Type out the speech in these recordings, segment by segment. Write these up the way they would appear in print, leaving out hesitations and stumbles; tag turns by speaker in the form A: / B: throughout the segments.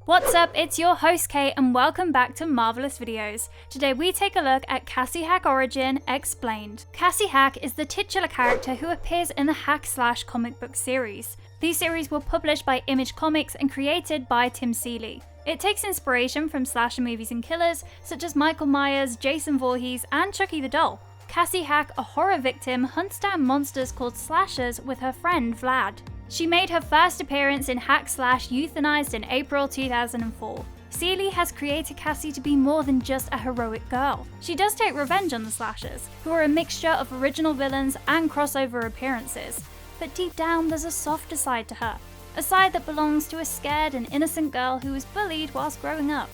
A: What's up, it's your host Kate and welcome back to Marvelous Videos. Today we take a look at Cassie Hack Origin Explained. Cassie Hack is the titular character who appears in the Hack / comic book series. These series were published by Image Comics and created by Tim Seeley. It takes inspiration from slasher movies and killers such as Michael Myers, Jason Voorhees and Chucky the Doll. Cassie Hack, a horror victim, hunts down monsters called slashers with her friend Vlad. She made her first appearance in Hack / Euthanized in April 2004. Seeley has created Cassie to be more than just a heroic girl. She does take revenge on the slashers, who are a mixture of original villains and crossover appearances. But deep down there's a softer side to her, a side that belongs to a scared and innocent girl who was bullied whilst growing up.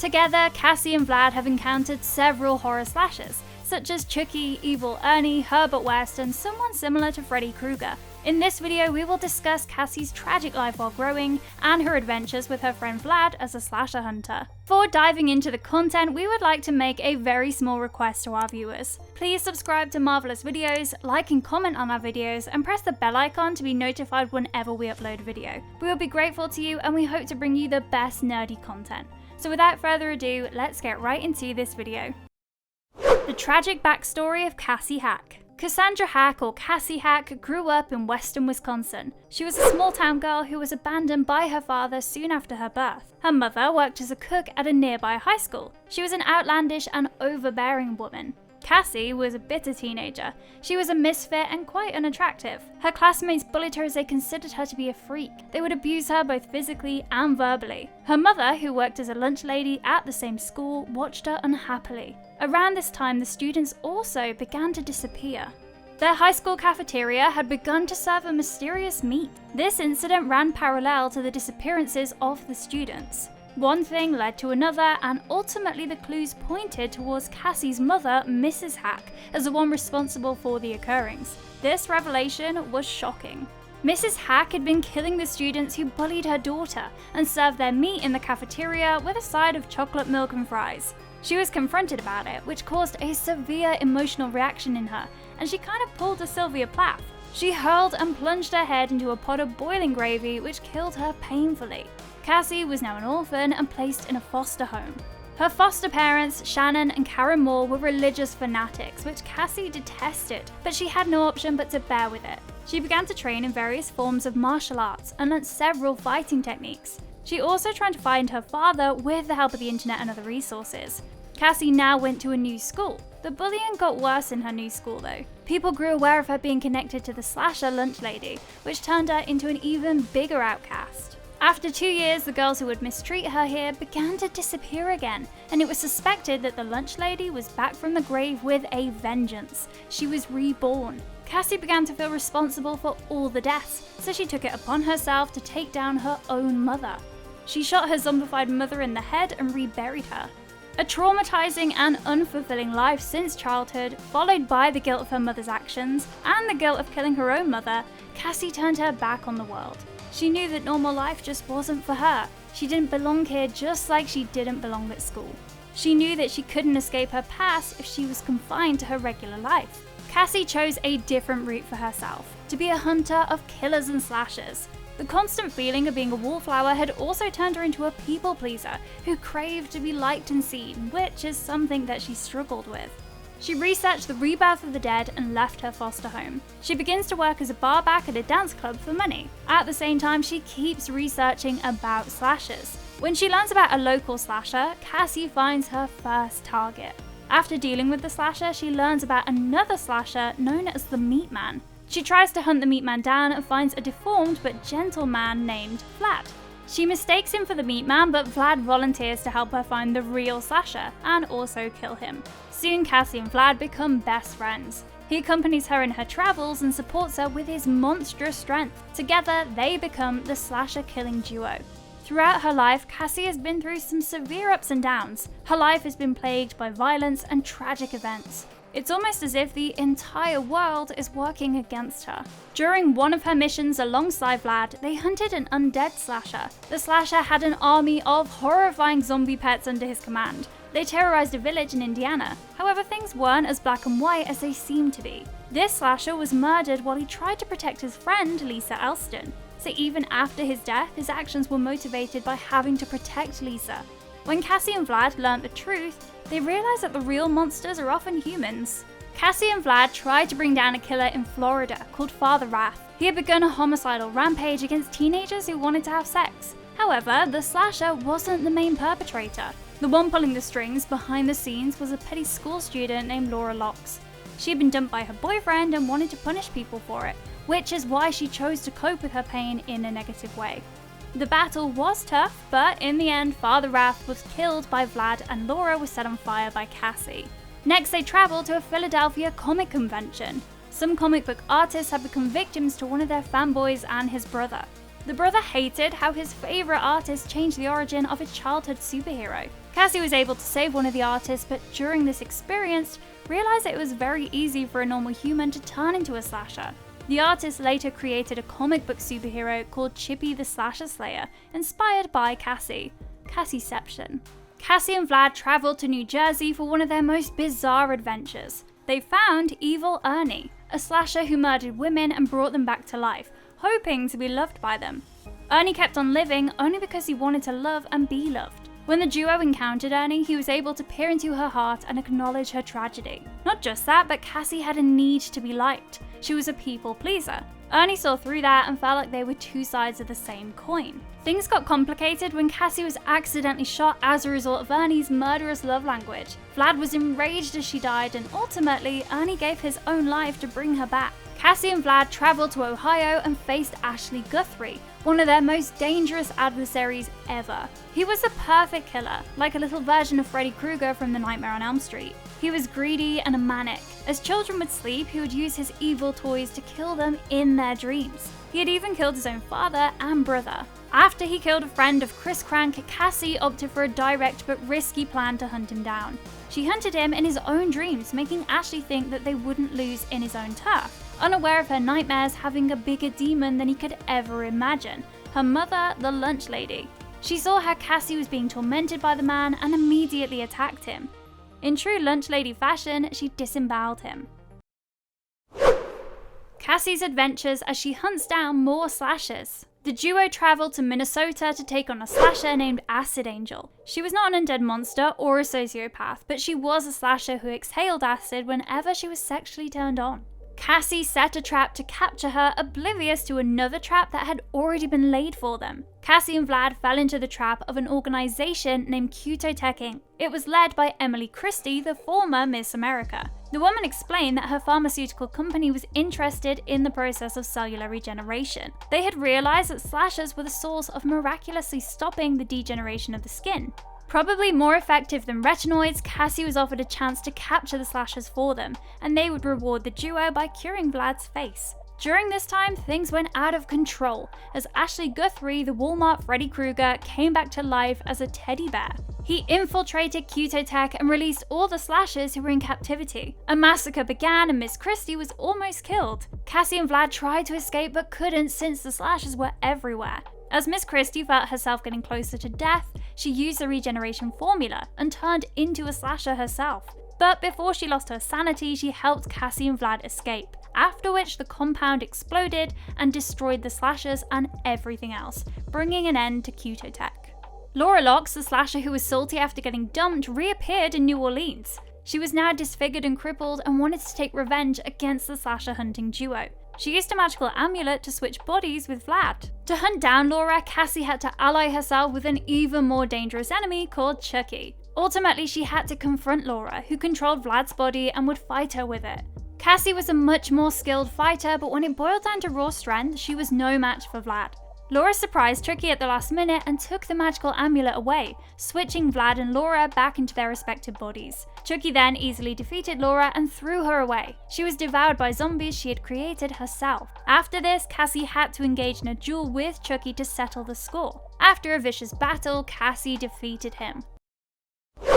A: Together, Cassie and Vlad have encountered several horror slashers, such as Chucky, Evil Ernie, Herbert West, and someone similar to Freddy Krueger. In this video, we will discuss Cassie's tragic life while growing, and her adventures with her friend Vlad as a slasher hunter. Before diving into the content, we would like to make a very small request to our viewers. Please subscribe to Marvelous Videos, like and comment on our videos, and press the bell icon to be notified whenever we upload a video. We will be grateful to you and we hope to bring you the best nerdy content. So without further ado, let's get right into this video. The tragic backstory of Cassie Hack. Cassandra Hack, or Cassie Hack, grew up in western Wisconsin. She was a small-town girl who was abandoned by her father soon after her birth. Her mother worked as a cook at a nearby high school. She was an outlandish and overbearing woman. Cassie was a bitter teenager. She was a misfit and quite unattractive. Her classmates bullied her as they considered her to be a freak. They would abuse her both physically and verbally. Her mother, who worked as a lunch lady at the same school, watched her unhappily. Around this time, the students also began to disappear. Their high school cafeteria had begun to serve a mysterious meat. This incident ran parallel to the disappearances of the students. One thing led to another, and ultimately the clues pointed towards Cassie's mother, Mrs. Hack, as the one responsible for the occurrings. This revelation was shocking. Mrs. Hack had been killing the students who bullied her daughter and served their meat in the cafeteria with a side of chocolate milk and fries. She was confronted about it, which caused a severe emotional reaction in her, and she kind of pulled a Sylvia Plath. She hurled and plunged her head into a pot of boiling gravy, which killed her painfully. Cassie was now an orphan and placed in a foster home. Her foster parents, Shannon and Karen Moore, were religious fanatics, which Cassie detested, but she had no option but to bear with it. She began to train in various forms of martial arts and learnt several fighting techniques. She also tried to find her father with the help of the internet and other resources. Cassie now went to a new school. The bullying got worse in her new school though. People grew aware of her being connected to the slasher lunch lady, which turned her into an even bigger outcast. After 2 years, the girls who would mistreat her here began to disappear again, and it was suspected that the lunch lady was back from the grave with a vengeance. She was reborn. Cassie began to feel responsible for all the deaths, so she took it upon herself to take down her own mother. She shot her zombified mother in the head and reburied her. A traumatizing and unfulfilling life since childhood, followed by the guilt of her mother's actions and the guilt of killing her own mother, Cassie turned her back on the world. She knew that normal life just wasn't for her. She didn't belong here just like she didn't belong at school. She knew that she couldn't escape her past if she was confined to her regular life. Cassie chose a different route for herself, to be a hunter of killers and slashers. The constant feeling of being a wallflower had also turned her into a people pleaser who craved to be liked and seen, which is something that she struggled with. She researched the rebirth of the dead and left her foster home. She begins to work as a barback at a dance club for money. At the same time, she keeps researching about slashers. When she learns about a local slasher, Cassie finds her first target. After dealing with the slasher, she learns about another slasher known as the Meat Man. She tries to hunt the Meat Man down and finds a deformed but gentle man named Vlad. She mistakes him for the Meat Man, but Vlad volunteers to help her find the real slasher and also kill him. Soon Cassie and Vlad become best friends. He accompanies her in her travels and supports her with his monstrous strength. Together, they become the slasher killing duo. Throughout her life, Cassie has been through some severe ups and downs. Her life has been plagued by violence and tragic events. It's almost as if the entire world is working against her. During one of her missions alongside Vlad, they hunted an undead slasher. The slasher had an army of horrifying zombie pets under his command. They terrorized a village in Indiana. However, things weren't as black and white as they seemed to be. This slasher was murdered while he tried to protect his friend, Lisa Elston. so even after his death, his actions were motivated by having to protect Lisa. When Cassie and Vlad learned the truth, they realized that the real monsters are often humans. Cassie and Vlad tried to bring down a killer in Florida called Father Wrath. He had begun a homicidal rampage against teenagers who wanted to have sex. However, the slasher wasn't the main perpetrator. The one pulling the strings behind the scenes was a petty school student named Laura Locks. She had been dumped by her boyfriend and wanted to punish people for it, which is why she chose to cope with her pain in a negative way. The battle was tough, but in the end, Father Wrath was killed by Vlad and Laura was set on fire by Cassie. Next, they traveled to a Philadelphia comic convention. Some comic book artists had become victims to one of their fanboys and his brother. The brother hated how his favourite artist changed the origin of a childhood superhero. Cassie was able to save one of the artists, but during this experience, realised it was very easy for a normal human to turn into a slasher. The artist later created a comic book superhero called Chippy the Slasher Slayer, inspired by Cassie. Cassieception. Cassie and Vlad travelled to New Jersey for one of their most bizarre adventures. They found Evil Ernie, a slasher who murdered women and brought them back to life, hoping to be loved by them. Ernie kept on living only because he wanted to love and be loved. When the duo encountered Ernie, he was able to peer into her heart and acknowledge her tragedy. Not just that, but Cassie had a need to be liked. She was a people pleaser. Ernie saw through that and felt like they were two sides of the same coin. Things got complicated when Cassie was accidentally shot as a result of Ernie's murderous love language. Vlad was enraged as she died, and ultimately, Ernie gave his own life to bring her back. Cassie and Vlad traveled to Ohio and faced Ashley Guthrie, one of their most dangerous adversaries ever. He was a perfect killer, like a little version of Freddy Krueger from The Nightmare on Elm Street. He was greedy and a manic. As children would sleep, he would use his evil toys to kill them in their dreams. He had even killed his own father and brother. After he killed a friend of Chris Crank, Cassie opted for a direct but risky plan to hunt him down. She hunted him in his own dreams, making Ashley think that they wouldn't lose in his own turf. Unaware of her nightmares having a bigger demon than he could ever imagine, her mother, the lunch lady. She saw how Cassie was being tormented by the man and immediately attacked him. In true lunch lady fashion, she disemboweled him. Cassie's adventures as she hunts down more slashers. The duo travelled to Minnesota to take on a slasher named Acid Angel. She was not an undead monster or a sociopath, but she was a slasher who exhaled acid whenever she was sexually turned on. Cassie set a trap to capture her, oblivious to another trap that had already been laid for them. Cassie and Vlad fell into the trap of an organisation named Cutotech Inc. It was led by Emily Christie, the former Miss America. The woman explained that her pharmaceutical company was interested in the process of cellular regeneration. They had realised that slashers were the source of miraculously stopping the degeneration of the skin. Probably more effective than retinoids, Cassie was offered a chance to capture the slashers for them, and they would reward the duo by curing Vlad's face. During this time, things went out of control, as Ashley Guthrie, the Walmart Freddy Krueger, came back to life as a teddy bear. He infiltrated Cutotech and released all the slashers who were in captivity. A massacre began and Miss Christie was almost killed. Cassie and Vlad tried to escape but couldn't since the slashers were everywhere. As Miss Christie felt herself getting closer to death, she used the regeneration formula and turned into a slasher herself. But before she lost her sanity, she helped Cassie and Vlad escape, after which the compound exploded and destroyed the slashers and everything else, bringing an end to Cutotech. Laura Locks, the slasher who was salty after getting dumped, reappeared in New Orleans. She was now disfigured and crippled and wanted to take revenge against the slasher hunting duo. She used a magical amulet to switch bodies with Vlad. To hunt down Laura, Cassie had to ally herself with an even more dangerous enemy called Chucky. Ultimately, she had to confront Laura, who controlled Vlad's body and would fight her with it. Cassie was a much more skilled fighter, but when it boiled down to raw strength, she was no match for Vlad. Laura surprised Chucky at the last minute and took the magical amulet away, switching Vlad and Laura back into their respective bodies. Chucky then easily defeated Laura and threw her away. She was devoured by zombies she had created herself. After this, Cassie had to engage in a duel with Chucky to settle the score. After a vicious battle, Cassie defeated him.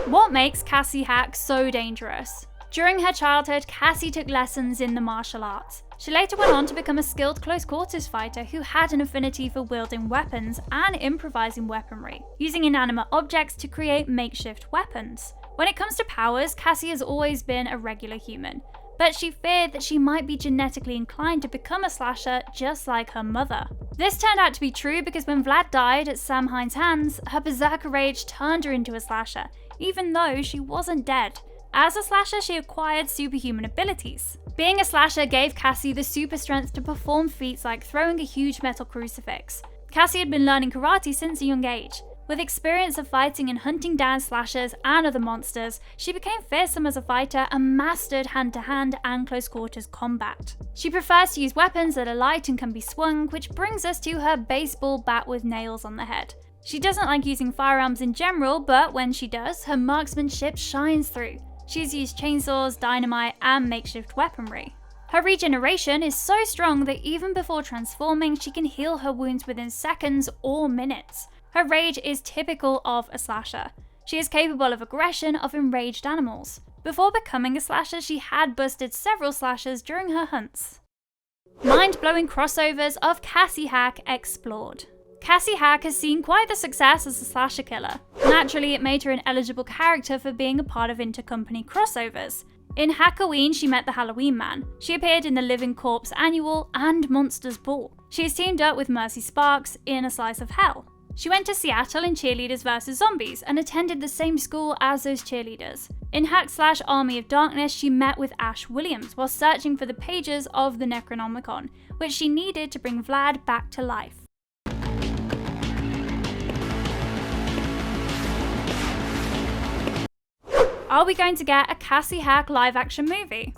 A: What makes Cassie Hack so dangerous? During her childhood, Cassie took lessons in the martial arts. She later went on to become a skilled close-quarters fighter who had an affinity for wielding weapons and improvising weaponry, using inanimate objects to create makeshift weapons. When it comes to powers, Cassie has always been a regular human, but she feared that she might be genetically inclined to become a slasher just like her mother. This turned out to be true because when Vlad died at Sam Hines' hands, her berserker rage turned her into a slasher, even though she wasn't dead. As a slasher, she acquired superhuman abilities. Being a slasher gave Cassie the super strength to perform feats like throwing a huge metal crucifix. Cassie had been learning karate since a young age. With experience of fighting and hunting down slashers and other monsters, she became fearsome as a fighter and mastered hand-to-hand and close-quarters combat. She prefers to use weapons that are light and can be swung, which brings us to her baseball bat with nails on the head. She doesn't like using firearms in general, but when she does, her marksmanship shines through. She's used chainsaws, dynamite, and makeshift weaponry. Her regeneration is so strong that even before transforming, she can heal her wounds within seconds or minutes. Her rage is typical of a slasher. She is capable of aggression of enraged animals. Before becoming a slasher, she had busted several slashers during her hunts. Mind-blowing crossovers of Cassie Hack explored. Cassie Hack has seen quite the success as a slasher killer. Naturally, it made her an eligible character for being a part of intercompany crossovers. In Halloween, she met the Halloween Man. She appeared in the Living Corpse Annual and Monsters Ball. She has teamed up with Mercy Sparks in A Slice of Hell. She went to Seattle in Cheerleaders vs. Zombies and attended the same school as those cheerleaders. In Hack/Army of Darkness, she met with Ash Williams while searching for the pages of the Necronomicon, which she needed to bring Vlad back to life. Are we going to get a Cassie Hack live-action movie?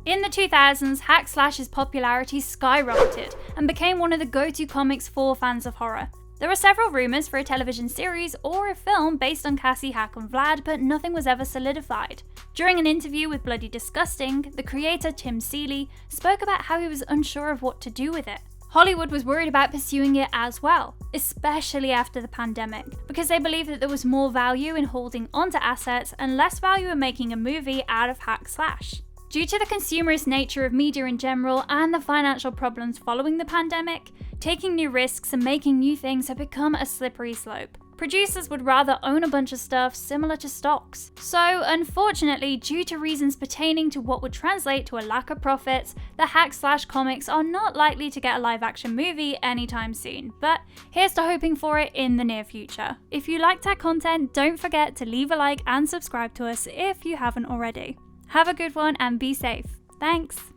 A: In the 2000s, Hack/'s popularity skyrocketed and became one of the go-to comics for fans of horror. There were several rumours for a television series or a film based on Cassie Hack and Vlad, but nothing was ever solidified. During an interview with Bloody Disgusting, the creator Tim Seeley spoke about how he was unsure of what to do with it. Hollywood was worried about pursuing it as well, especially after the pandemic, because they believed that there was more value in holding onto assets and less value in making a movie out of Hack/. Due to the consumerist nature of media in general and the financial problems following the pandemic, taking new risks and making new things have become a slippery slope. Producers would rather own a bunch of stuff similar to stocks. So, unfortunately, due to reasons pertaining to what would translate to a lack of profits, the Hack/ comics are not likely to get a live-action movie anytime soon, but here's to hoping for it in the near future. If you liked our content, don't forget to leave a like and subscribe to us if you haven't already. Have a good one and be safe. Thanks!